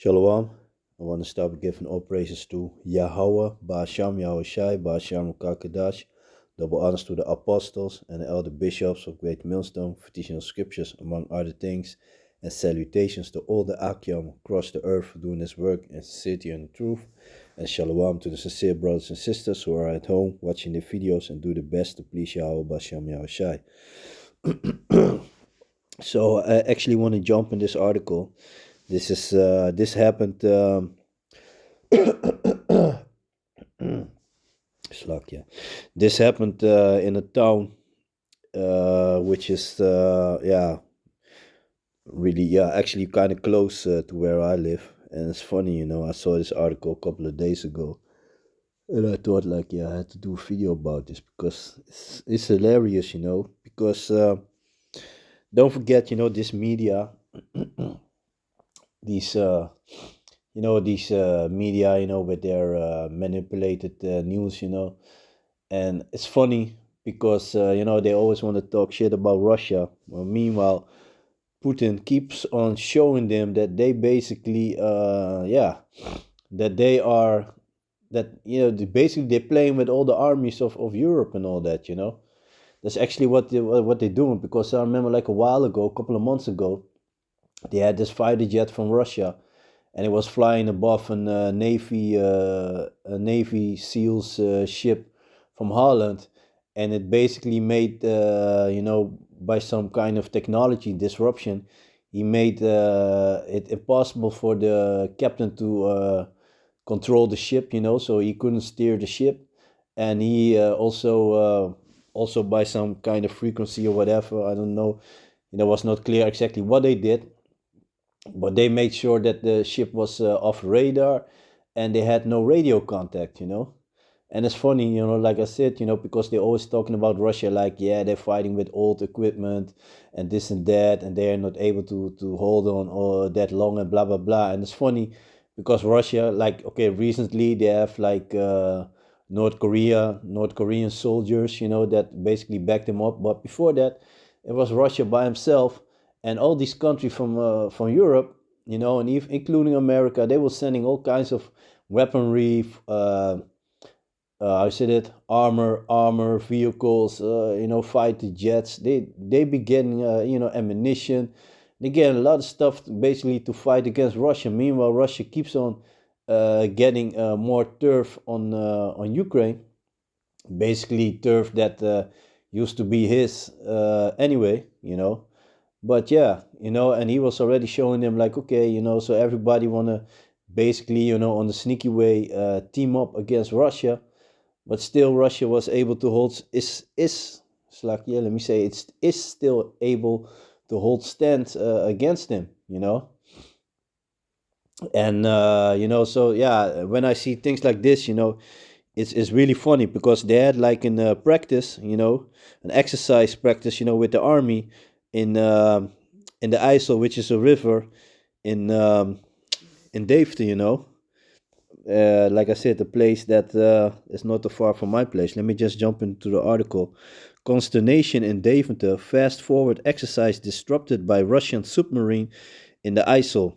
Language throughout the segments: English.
Shalom. I want to start with giving all praises to Yahweh, Ba'asham Yahushai, Ba'asham Kakadash, double honors to the apostles and the elder bishops of Great Millstone for teaching us scriptures, among other things, and salutations to all the Akyam across the earth for doing this work in sincerity and truth, and Shalom to the sincere brothers and sisters who are at home watching the videos and do the best to please Yahweh, Ba'asham Yahushai. So I actually want to jump in this article. This happened. Slakje. This happened in a town which is actually kind of close to where I live. And it's funny, I saw this article a couple of days ago, and I thought I had to do a video about this because it's hilarious, because don't forget, this media, these media, with their manipulated news, and it's funny because they always want to talk shit about Russia. Well, meanwhile, Putin keeps on showing them that they basically, that they are, basically they're playing with all the armies of Europe and all that. That's actually what they're doing, because I remember like a while ago, a couple of months ago, they had this fighter jet from Russia, and it was flying above a Navy SEALs ship from Holland, and it basically made by some kind of technology disruption, he made it impossible for the captain to control the ship, so he couldn't steer the ship, and he also by some kind of frequency or whatever, I don't know, it was not clear exactly what they did, but they made sure that the ship was off radar, and they had no radio contact, And it's funny, like I said, because they're always talking about Russia, like, yeah, they're fighting with old equipment and this and that, and they're not able to hold on all that long and blah, blah, blah. And it's funny because Russia, like, okay, recently they have like North Korean soldiers, that basically backed them up. But before that, it was Russia by himself, and all these countries from Europe, and even including America, they were sending all kinds of weaponry, I said it, armor vehicles, fighter jets. They be getting ammunition. They get a lot of stuff basically to fight against Russia. Meanwhile, Russia keeps on getting more turf on Ukraine. Basically, turf that used to be his anyway. But yeah, and he was already showing them like, okay, so everybody wanna basically, on the sneaky way, team up against Russia, but still Russia was able to hold is it's like, yeah, let me say, it's is still able to hold stand against him, and so yeah, when I see things like this, it's really funny because they had like in practice, an exercise practice, with the army in the IJssel, which is a river in Deventer, like I said, a place that is not too far from my place. Let me just jump into the article. Consternation in Deventer. Fast forward exercise disrupted by Russian submarine in the IJssel.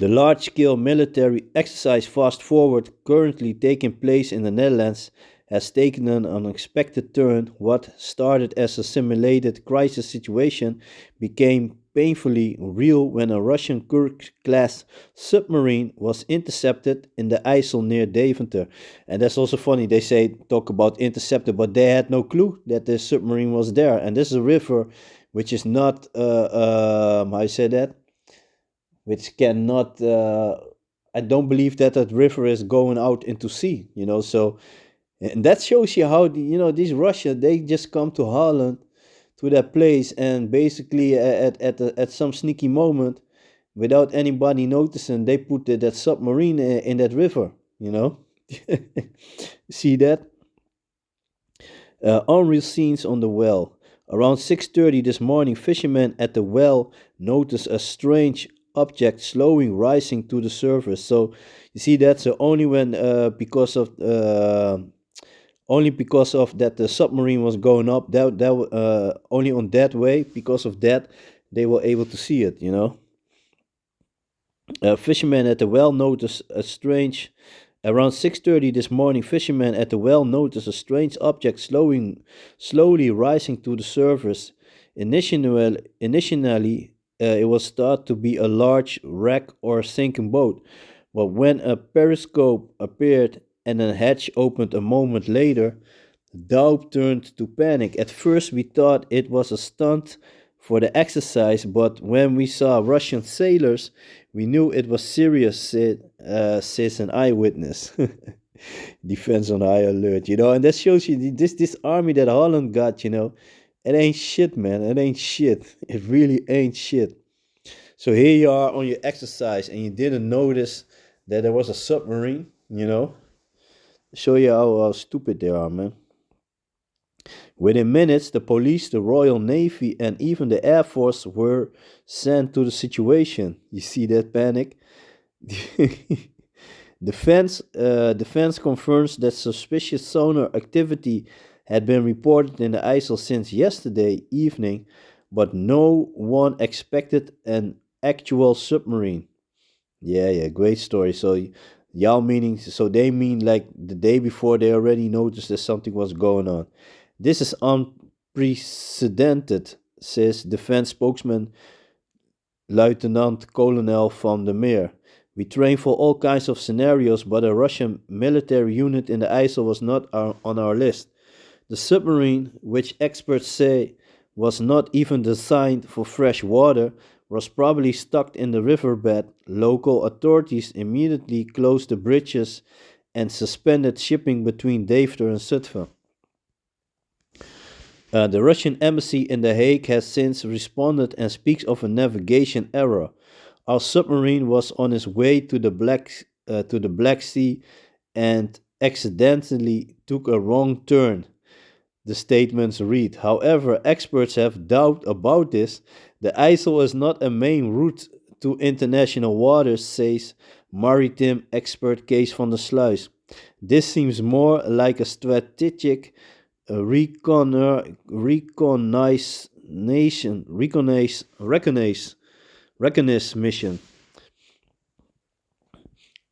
The large-scale military exercise Fast Forward, currently taking place in the Netherlands, has taken an unexpected turn. What started as a simulated crisis situation became painfully real when a Russian Kursk-class submarine was intercepted in the IJssel near Deventer. And that's also funny, they talk about intercepted, but they had no clue that the submarine was there. And this is a river which is not, how I say that? Which cannot, I don't believe that that river is going out into sea, so, and that shows you how, these Russia, they just come to Holland, to that place, and basically at some sneaky moment, without anybody noticing, they put that submarine in that river, See that? Unreal scenes on the well. Around 6:30 this morning, fishermen at the well noticed a strange object slowly rising to the surface. So you see that. So only when only because of that the submarine was going up. That only on that way, because of that, they were able to see it. Fishermen at the well noticed a strange. Around 6:30 this morning, fishermen at the well noticed a strange object slowly rising to the surface. Initially, it was thought to be a large wreck or sinking boat, but when a periscope appeared and a hatch opened a moment later, doubt turned to panic. At first, we thought it was a stunt for the exercise, but when we saw Russian sailors, we knew it was serious, says an eyewitness. Defense on high alert, and that shows you this army that Holland got, it ain't shit, man. It ain't shit. It really ain't shit. So here you are on your exercise, and you didn't notice that there was a submarine, Show you how stupid they are, man. Within minutes, the police, the Royal Navy, and even the Air Force were sent to the situation. You see that panic? Defense confirms that suspicious sonar activity had been reported in the IJssel since yesterday evening, but no one expected an actual submarine. Yeah, great story. So, y'all meaning, so they mean like the day before they already noticed that something was going on. This is unprecedented, says defense spokesman Lieutenant Colonel van der Meer. We train for all kinds of scenarios, but a Russian military unit in the IJssel was not on our list. The submarine, which experts say was not even designed for fresh water, was probably stuck in the riverbed. Local authorities immediately closed the bridges and suspended shipping between Deventer and Zutphen. The Russian embassy in The Hague has since responded and speaks of a navigation error. Our submarine was on its way to the Black Sea and accidentally took a wrong turn. The statements read. However, experts have doubt about this. The IJssel is not a main route to international waters, says maritime expert Kees van der Sluis. This seems more like a strategic recognize mission.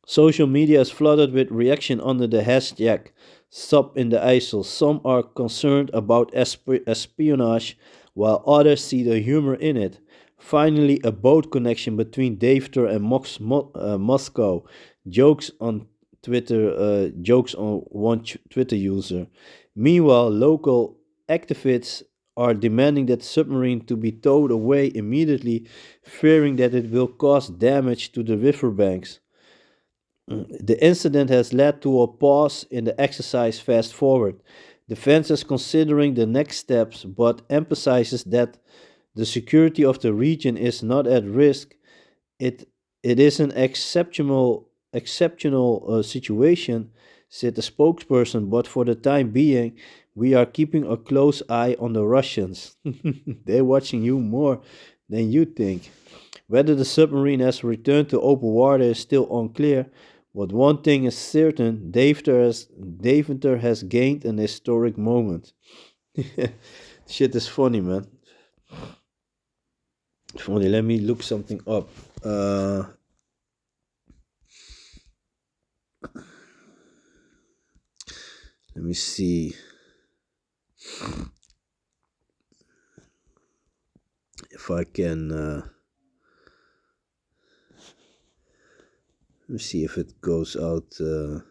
Social media is flooded with reaction under the hashtag Sub in the IJssel. Some are concerned about espionage, while others see the humor in it. Finally, a boat connection between Deventer and Moscow. Jokes on one Twitter user. Meanwhile, local activists are demanding that submarine to be towed away immediately, fearing that it will cause damage to the riverbanks. The incident has led to a pause in the exercise fast forward. Defense is considering the next steps but emphasizes that the security of the region is not at risk. It it is an exceptional situation, said the spokesperson, but for the time being, we are keeping a close eye on the Russians. They're watching you more than you think. Whether the submarine has returned to open water is still unclear, but one thing is certain, Deventer has gained an historic moment. Shit is funny, man. Funny, let me look something up. Let me see if I can. Let me see if it goes out to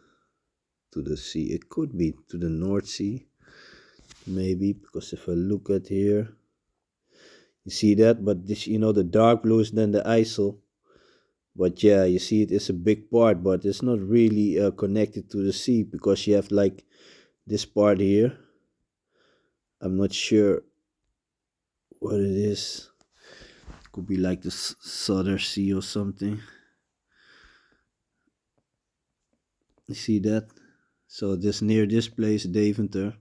the sea. It could be to the North Sea, maybe, because if I look at here, you see that, but this, the dark blue is then the IJssel. But yeah, you see, it is a big part, but it's not really connected to the sea because you have like this part here. I'm not sure what it is. It could be like the Southern Sea or something. You see that? So this near this place, Deventer.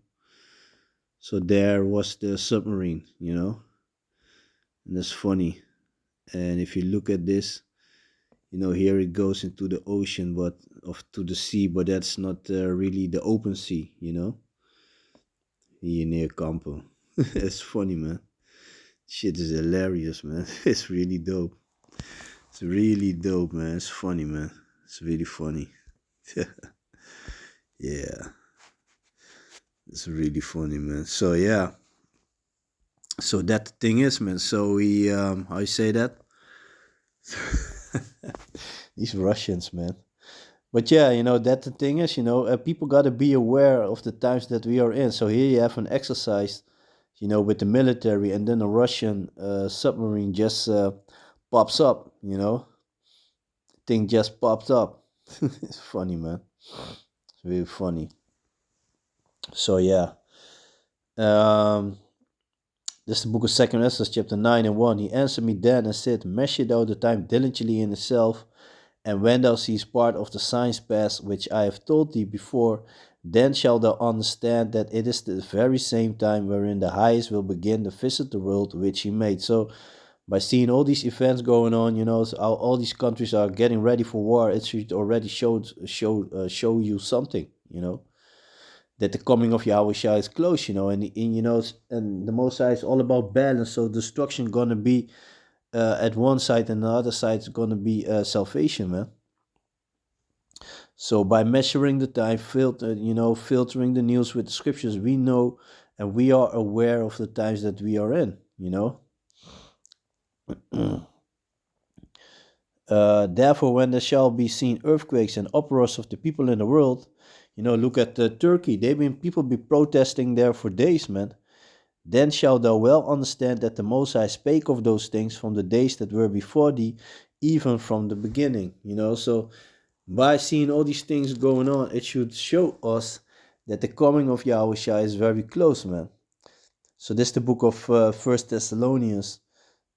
So there was the submarine, and that's funny. And if you look at this, here it goes into the ocean, but of to the sea, but that's not really the open sea, here near Campo. It's funny, man. Shit is hilarious, man. It's really dope. It's really dope, man. It's funny, man. It's really funny. Yeah, it's really funny, man. So yeah, so that the thing is, man. So we, how you say that? These Russians, man. But yeah, that the thing is, people got to be aware of the times that we are in. So here you have an exercise, with the military, and then a Russian submarine just pops up. Thing just popped up. It's funny, man. It's really funny. So yeah, um, this is the book of Second Esdras, chapter 9 and 1. He answered me then and said, measure thou the time diligently in itself, and when thou seest part of the signs pass, which I have told thee before, then shalt thou understand that it is the very same time wherein the highest will begin to visit the world which he made. So, by seeing all these events going on, so all these countries are getting ready for war, it should already show you something, that the coming of Yahweh Shai is close, and the Most High is all about balance. So destruction gonna be at one side, and the other side is gonna be salvation, man. So by measuring the time, filtering the news with the scriptures, we know and we are aware of the times that we are in. Therefore, when there shall be seen earthquakes and uproars of the people in the world, look at Turkey. People be protesting there for days, man. Then shalt thou well understand that the Most High spake of those things from the days that were before thee, even from the beginning. So by seeing all these things going on, it should show us that the coming of Yahweh Shai is very close, man. So this is the book of First Thessalonians,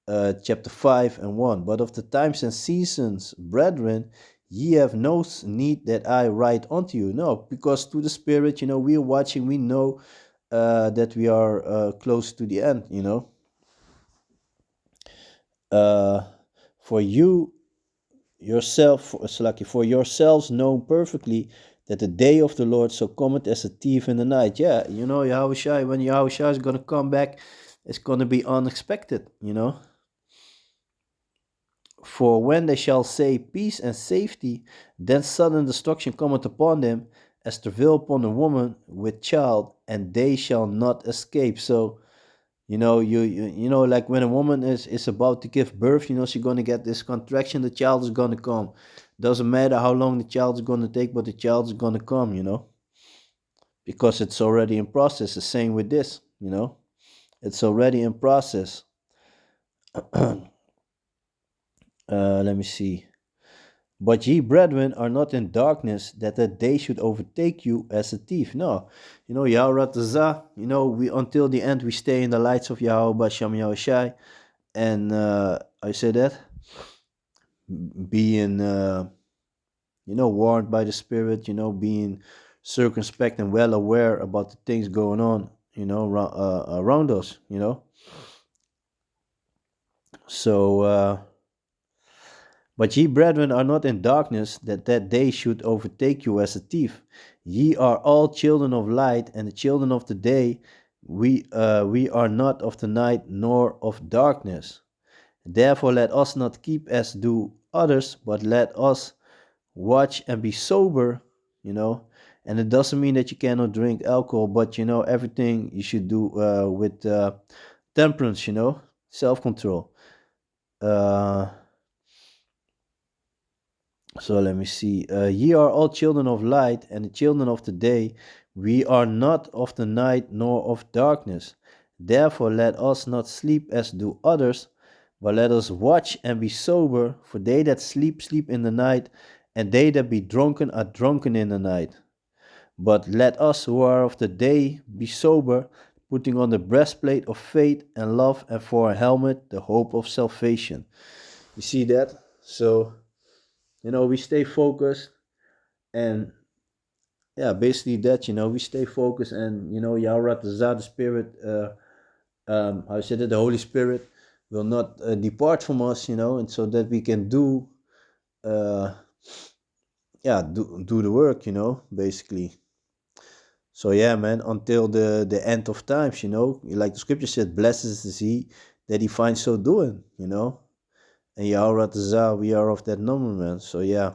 chapter 5 and 1. But of the times and seasons, brethren, ye have no need that I write unto you. No, because through the Spirit, we are watching, we know that we are close to the end, Uh, for you yourself, Salaki, for yourselves know perfectly that the day of the Lord so cometh as a thief in the night. Yeah, Yahushua, when Yahushua is going to come back, it's going to be unexpected, For when they shall say peace and safety, then sudden destruction cometh upon them, as travail upon a woman with child, and they shall not escape. So, like when a woman is about to give birth, she's gonna get this contraction, the child is gonna come. Doesn't matter how long the child is gonna take, but the child is gonna come, because it's already in process. The same with this, it's already in process. Let me see. But ye, brethren, are not in darkness, that day should overtake you as a thief. No, Yahweh Tazah, we until the end we stay in the lights of Yahweh Basham Yahushai, and I say that being warned by the Spirit, being circumspect and well aware about the things going on, around us, So. But ye, brethren, are not in darkness, that day should overtake you as a thief. Ye are all children of light, and the children of the day. We are not of the night, nor of darkness. Therefore, let us not keep as do others, but let us watch and be sober, And it doesn't mean that you cannot drink alcohol, but, everything you should do with temperance, self control. So let me see. Ye are all children of light and the children of the day. We are not of the night nor of darkness. Therefore, let us not sleep as do others, but let us watch and be sober. For they that sleep, sleep in the night, and they that be drunken are drunken in the night. But let us who are of the day be sober, putting on the breastplate of faith and love, and for a helmet the hope of salvation. You see that? So, we stay focused, and yeah, basically that, we stay focused, and, Yahweh the Spirit, I said that the Holy Spirit will not depart from us, and so that we can do, do the work, basically. So yeah, man, until the end of times, like the scripture said, blessed is he that he finds so doing, And Yahweh Ratazah, we are of that number, man. So yeah,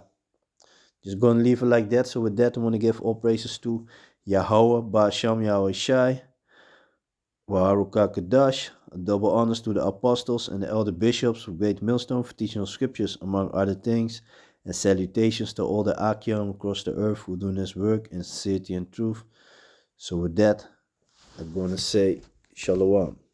just gonna leave it like that. So with that, I want to give all praises to Yahweh, Ba'asham Yahweh Shai, Waharuka Kadash. Double honors to the apostles and the elder bishops of Great Millstone for teaching us scriptures, among other things. And salutations to all the Akim across the earth who do this work in sincerity and truth. So with that, I'm going to say Shalom.